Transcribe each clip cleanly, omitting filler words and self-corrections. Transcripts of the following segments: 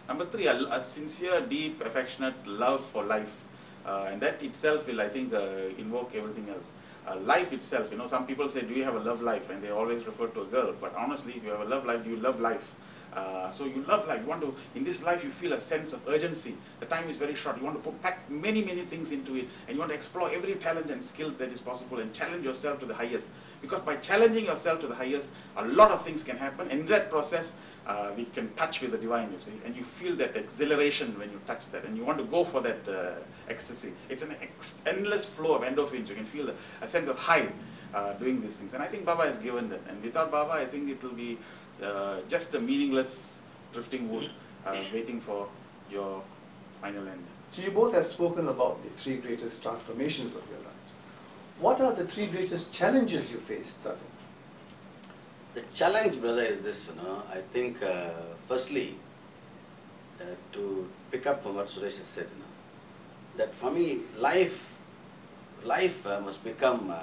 Number three, a sincere, deep, affectionate love for life. And that itself will, I think, invoke everything else. Life itself, you know, some people say, do you have a love life? And they always refer to a girl. But honestly, if you have a love life, do you love life? So you love life. You want to, in this life, you feel a sense of urgency. The time is very short. You want to pack many, many things into it. And you want to explore every talent and skill that is possible and challenge yourself to the highest. Because by challenging yourself to the highest, a lot of things can happen. And in that process, we can touch with the divine, you see. And you feel that exhilaration when you touch that. And you want to go for that ecstasy. It's an endless flow of endorphins. You can feel a sense of high doing these things. And I think Baba has given that. And without Baba, I think it will be just a meaningless drifting wood waiting for your final end. So you both have spoken about the three greatest transformations of your lives. What are the three greatest challenges you faced, Dato? The challenge, brother, is this, you know, I think, firstly, to pick up from what Suresh has said, you know, that for me, life must become,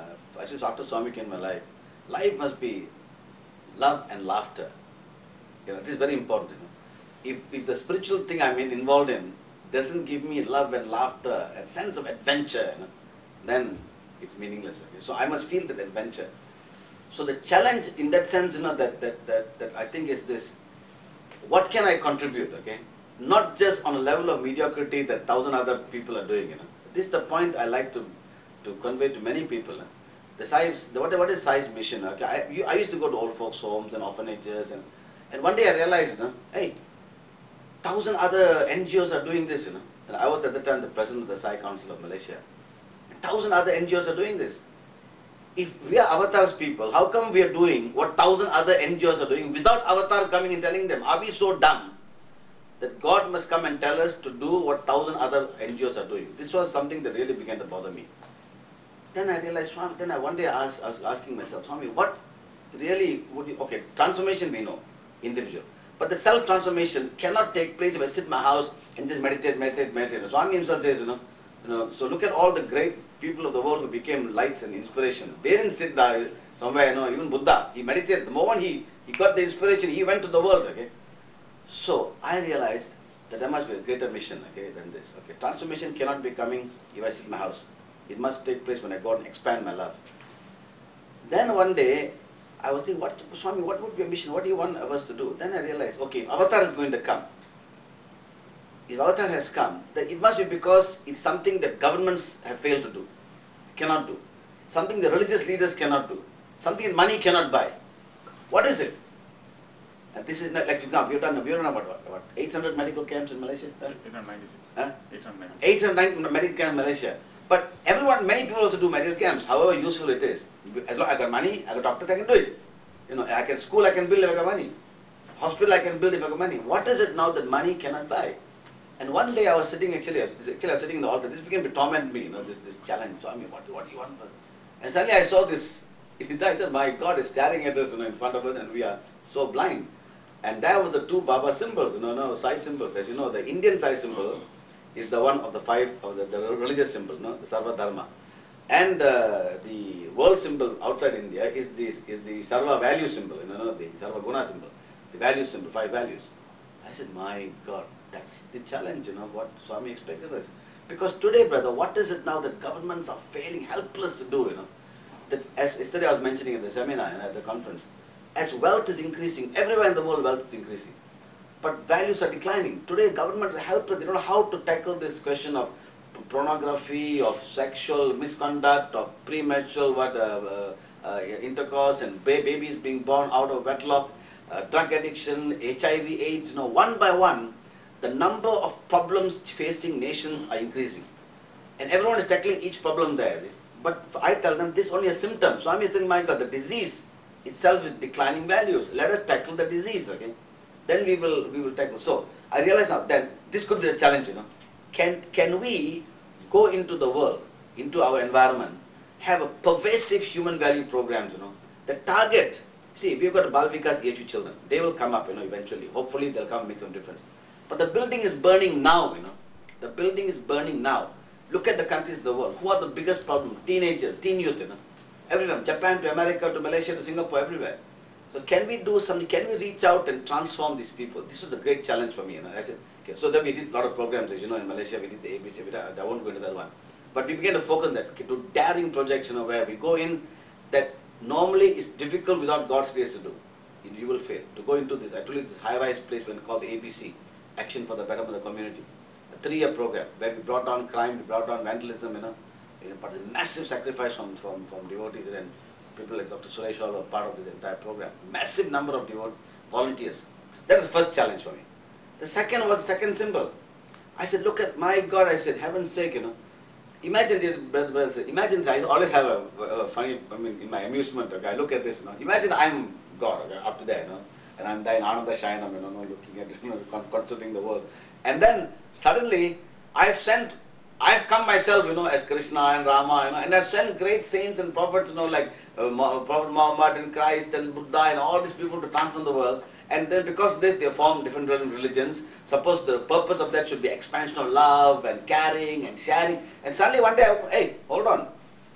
since after Swami came in my life must be love and laughter. You know, this is very important, you know. If the spiritual thing I'm involved in doesn't give me love and laughter, a sense of adventure, you know, then it's meaningless. Okay? So I must feel that adventure. So the challenge in that sense, you know, that I think is this: what can I contribute? Okay, not just on a level of mediocrity that 1,000 other people are doing. You know, this is the point I like to convey to many people. The Sai's, what is Sai's mission? Okay, I used to go to old folks' homes and orphanages, and one day I realized, you know, hey, 1,000 other NGOs are doing this. You know, and I was at the time the president of the Sai Council of Malaysia. 1,000 other NGOs are doing this. If we are avatars people, how come we are doing what 1,000 other NGOs are doing without avatar coming and telling them? Are we so dumb that God must come and tell us to do what 1,000 other NGOs are doing? This was something that really began to bother me. Then I realized, Swami, then one day I was asking myself, Swami, what really would you, okay, transformation we know, individual. But the self-transformation cannot take place if I sit in my house and just meditate. Swami himself says, you know, so look at all the great people of the world who became lights and inspiration. They didn't sit there somewhere, you know, even Buddha, he meditated. The moment he got the inspiration, he went to the world, okay. So I realized that there must be a greater mission, okay, than this. Okay, transformation cannot be coming if I sit in my house. It must take place when I go and expand my love. Then one day, I was thinking, Swami, what would be a mission? What do you want us to do? Then I realized, okay, Avatar is going to come. If Avatar has come, then it must be because it's something that governments have failed to do, cannot do. Something the religious leaders cannot do. Something that money cannot buy. What is it? And this is not, like, for example, we've done about what, 800 medical camps in Malaysia? 896. Huh? 890. 890 medical camps in Malaysia. But many people also do medical camps, however useful it is. As long as I got money, I got doctors, I can do it. You know, I can school, I can build if I got money. Hospital, I can build if I got money. What is it now that money cannot buy? And one day I was sitting, actually I was sitting in the altar. This began to torment me, you know, this challenge. So I mean, what do you want? And suddenly I saw this. I said, my God is staring at us, you know, in front of us, and we are so blind. And there were the two Baba symbols, you know, Sai symbols. As you know, the Indian Sai symbol is the one of the five of the religious symbol, no, the Sarva Dharma. And the world symbol outside India is the Sarva value symbol, you know, the Sarva Guna symbol, the value symbol, 5 values. I said, my God, that's the challenge, you know, what Swami expected us. Because today, brother, what is it now that governments are failing, helpless to do, you know? That as yesterday I was mentioning at the seminar and at the conference, as wealth is increasing, everywhere in the world wealth is increasing, but values are declining. Today governments are helpless, they don't know how to tackle this question of pornography, of sexual misconduct, of premature intercourse and babies being born out of wedlock, drug addiction, HIV, AIDS, you know, one by one, the number of problems facing nations are increasing. And everyone is tackling each problem there. But I tell them this is only a symptom. So I'm saying, my God, the disease itself is declining values. Let us tackle the disease, okay? Then we will tackle. So I realize now that this could be the challenge, you know. Can we go into the world, into our environment, have a pervasive human value programs, you know, that target. See, we've got Bal Vikas age children. They will come up, you know, eventually. Hopefully they'll come and make some difference. But the building is burning now, you know. The building is burning now. Look at the countries of the world. Who are the biggest problem? Teenagers, teen youth, you know. Everywhere, Japan to America to Malaysia to Singapore, everywhere. So can we do something? Can we reach out and transform these people? This was the great challenge for me. I said, okay. So then we did a lot of programs. As you know, in Malaysia we did the ABC. I won't go into that one. But we began to focus on that, okay, to daring projects, where we go in that normally is difficult without God's grace to do. You will fail. To go into this, I told you this high-rise place when called the ABC, Action for the Betterment of the Community. A 3-year program where we brought down crime, we brought down vandalism, but a massive sacrifice from devotees, and people like Dr. Suresh all were part of this entire program. Massive number of volunteers. That was the first challenge for me. The second was the second symbol. I said, look at, my God, I said, heaven's sake, imagine, dear brothers, imagine, I always have a funny, in my amusement, okay, I look at this, imagine I'm God, okay, up to there, and I'm there in Ananda Shayanam, looking at, consulting the world. And then suddenly, I've come myself, as Krishna and Rama, and I've sent great saints and prophets, like Prophet Muhammad and Christ and Buddha and all these people to transform the world. And then because of this, they form different religions. Suppose the purpose of that should be expansion of love and caring and sharing. And suddenly one day, hey, hold on,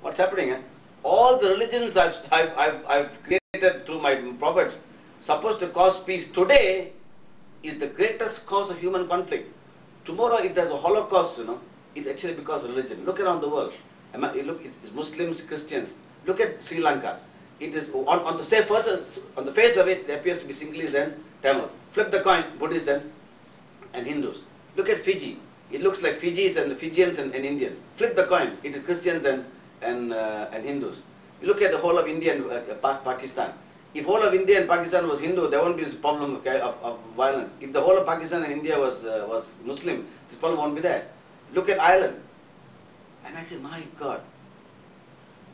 what's happening? All the religions I've created through my prophets, supposed to cause peace today, is the greatest cause of human conflict. Tomorrow, if there's a Holocaust, it's actually because of religion. Look around the world. Look, it's Muslims, Christians. Look at Sri Lanka. It is on the face of it, it appears to be Sinhalese and Tamils. Flip the coin, Buddhists and Hindus. Look at Fiji. It looks like Fijis and Fijians and Indians. Flip the coin, it is Christians and Hindus. You look at the whole of India and Pakistan. If whole of India and Pakistan was Hindu, there won't be this problem of violence. If the whole of Pakistan and India was Muslim, this problem won't be there. Look at Ireland. And I say, my God.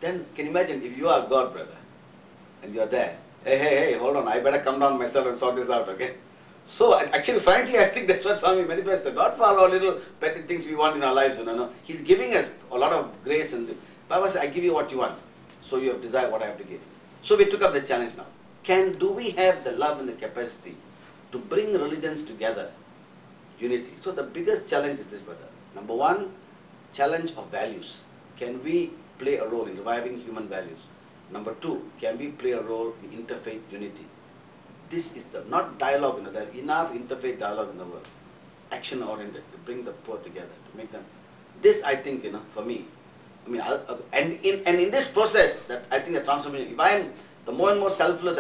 Then can you imagine if you are God, brother, and you're there. Hey, hold on, I better come down myself and sort this out, okay? So actually, frankly, I think that's what Swami manifested. Not for our little petty things we want in our lives, He's giving us a lot of grace, and Baba said, I give you what you want. So you have desired what I have to give. So we took up the challenge now. Do we have the love and the capacity to bring religions together? Unity. So the biggest challenge is this, brother. Number one, challenge of values. Can we play a role in reviving human values? Number two, can we play a role in interfaith unity? This is not dialogue, there is enough interfaith dialogue in the world. Action oriented, to bring the poor together, to make them. This I think, for me, and in this process, that I think the transformation, if I am the more and more selfless